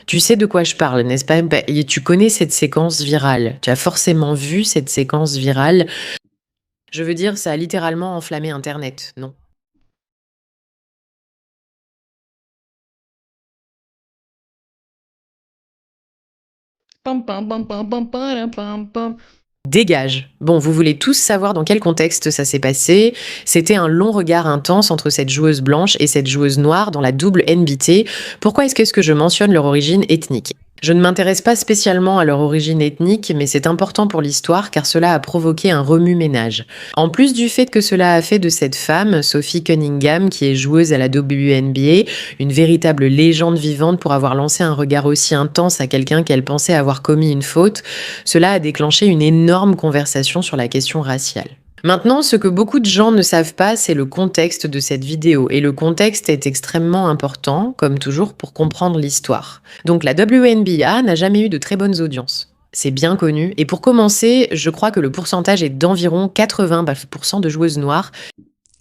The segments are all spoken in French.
Tu sais de quoi je parle, n'est-ce pas? Bah, et tu connais cette séquence virale. Tu as forcément vu cette séquence virale. Je veux dire, ça a littéralement enflammé internet, non? Pam, pam, pam, pam, pam, param, pam, pam. Dégage. Bon, vous voulez tous savoir dans quel contexte ça s'est passé. C'était un long regard intense entre cette joueuse blanche et cette joueuse noire dans la double NBT. Pourquoi est-ce que je mentionne leur origine ethnique? Je ne m'intéresse pas spécialement à leur origine ethnique, mais c'est important pour l'histoire car cela a provoqué un remue-ménage. En plus du fait que cela a fait de cette femme, Sophie Cunningham, qui est joueuse à la WNBA, une véritable légende vivante pour avoir lancé un regard aussi intense à quelqu'un qu'elle pensait avoir commis une faute, cela a déclenché une énorme conversation sur la question raciale. Maintenant, ce que beaucoup de gens ne savent pas, c'est le contexte de cette vidéo. Et le contexte est extrêmement important, comme toujours, pour comprendre l'histoire. Donc la WNBA n'a jamais eu de très bonnes audiences. C'est bien connu. Et pour commencer, je crois que le pourcentage est d'environ 80% de joueuses noires.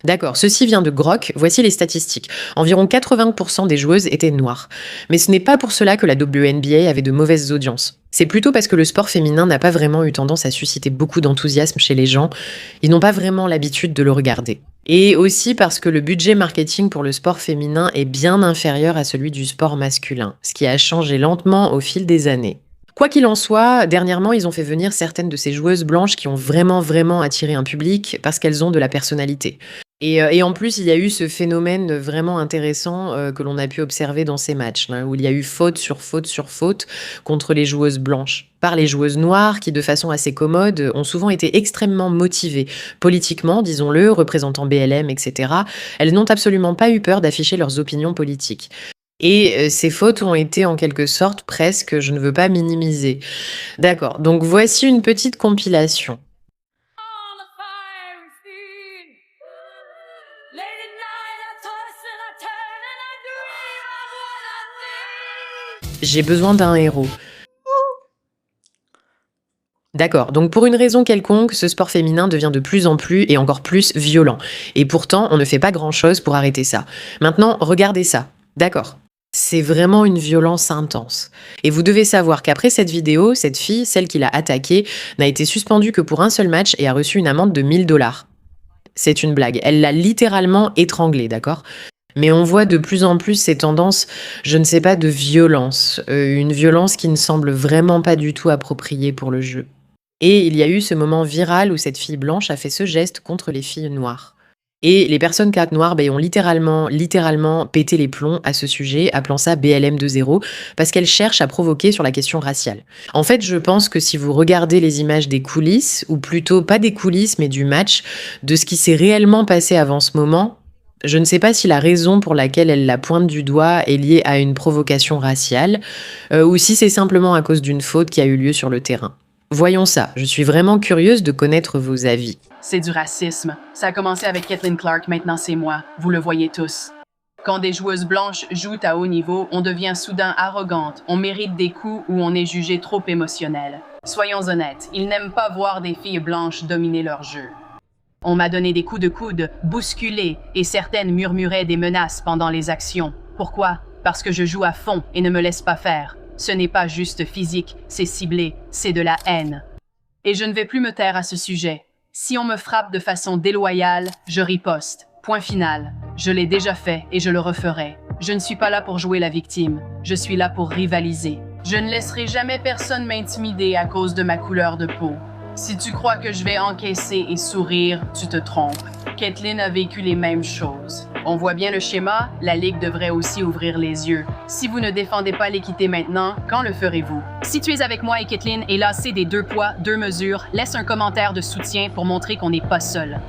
D'accord, ceci vient de Grok, voici les statistiques. Environ 80% des joueuses étaient noires. Mais ce n'est pas pour cela que la WNBA avait de mauvaises audiences. C'est plutôt parce que le sport féminin n'a pas vraiment eu tendance à susciter beaucoup d'enthousiasme chez les gens. Ils n'ont pas vraiment l'habitude de le regarder. Et aussi parce que le budget marketing pour le sport féminin est bien inférieur à celui du sport masculin, ce qui a changé lentement au fil des années. Quoi qu'il en soit, dernièrement, ils ont fait venir certaines de ces joueuses blanches qui ont vraiment attiré un public parce qu'elles ont de la personnalité. Et en plus, il y a eu ce phénomène vraiment intéressant que l'on a pu observer dans ces matchs, là, où il y a eu faute sur faute sur faute contre les joueuses blanches, par les joueuses noires qui, de façon assez commode, ont souvent été extrêmement motivées. Politiquement, disons-le, représentant BLM, etc., elles n'ont absolument pas eu peur d'afficher leurs opinions politiques. Et ces fautes ont été en quelque sorte presque, je ne veux pas minimiser. D'accord, donc voici une petite compilation. On the fire and steam. Late at night I toss and I turn and I dream of what I need. J'ai besoin d'un héros. D'accord, donc pour une raison quelconque, ce sport féminin devient de plus en plus et encore plus violent. Et pourtant, on ne fait pas grand-chose pour arrêter ça. Maintenant, regardez ça. D'accord. C'est vraiment une violence intense. Et vous devez savoir qu'après cette vidéo, cette fille, celle qui l'a attaquée, n'a été suspendue que pour un seul match et a reçu une amende de 1 000 $. C'est une blague. Elle l'a littéralement étranglée, d'accord? Mais on voit de plus en plus ces tendances, je ne sais pas, de violence. Une violence qui ne semble vraiment pas du tout appropriée pour le jeu. Et il y a eu ce moment viral où cette fille blanche a fait ce geste contre les filles noires. Et les personnes noires ont littéralement pété les plombs à ce sujet, appelant ça BLM 2.0, parce qu'elles cherchent à provoquer sur la question raciale. En fait, je pense que si vous regardez les images des coulisses, ou plutôt pas des coulisses, mais du match, de ce qui s'est réellement passé avant ce moment, je ne sais pas si la raison pour laquelle elle la pointe du doigt est liée à une provocation raciale, ou si c'est simplement à cause d'une faute qui a eu lieu sur le terrain. Voyons ça, je suis vraiment curieuse de connaître vos avis. C'est du racisme. Ça a commencé avec Caitlin Clark, maintenant c'est moi. Vous le voyez tous. Quand des joueuses blanches jouent à haut niveau, on devient soudain arrogante, on mérite des coups ou on est jugé trop émotionnel. Soyons honnêtes, ils n'aiment pas voir des filles blanches dominer leur jeu. On m'a donné des coups de coude, bousculé, et certaines murmuraient des menaces pendant les actions. Pourquoi? Parce que je joue à fond et ne me laisse pas faire. Ce n'est pas juste physique, c'est ciblé, c'est de la haine. Et je ne vais plus me taire à ce sujet. Si on me frappe de façon déloyale, je riposte. Point final. Je l'ai déjà fait et je le referai. Je ne suis pas là pour jouer la victime. Je suis là pour rivaliser. Je ne laisserai jamais personne m'intimider à cause de ma couleur de peau. Si tu crois que je vais encaisser et sourire, tu te trompes. Caitlin a vécu les mêmes choses. On voit bien le schéma, la Ligue devrait aussi ouvrir les yeux. Si vous ne défendez pas l'équité maintenant, quand le ferez-vous? Si tu es avec moi et Caitlin et lassé des 2 poids, 2 mesures, laisse un commentaire de soutien pour montrer qu'on n'est pas seul.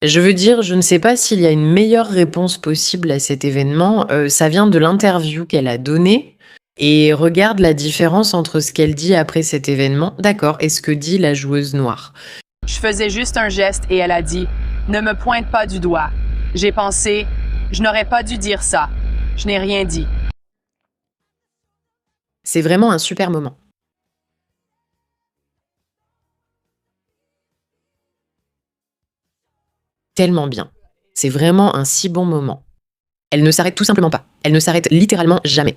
Je veux dire, je ne sais pas s'il y a une meilleure réponse possible à cet événement. Ça vient de l'interview qu'elle a donnée. Et regarde la différence entre ce qu'elle dit après cet événement, d'accord, et ce que dit la joueuse noire. Je faisais juste un geste et elle a dit « Ne me pointe pas du doigt ». J'ai pensé « Je n'aurais pas dû dire ça ». Je n'ai rien dit. C'est vraiment un super moment. Tellement bien. C'est vraiment un si bon moment. Elle ne s'arrête tout simplement pas. Elle ne s'arrête littéralement jamais.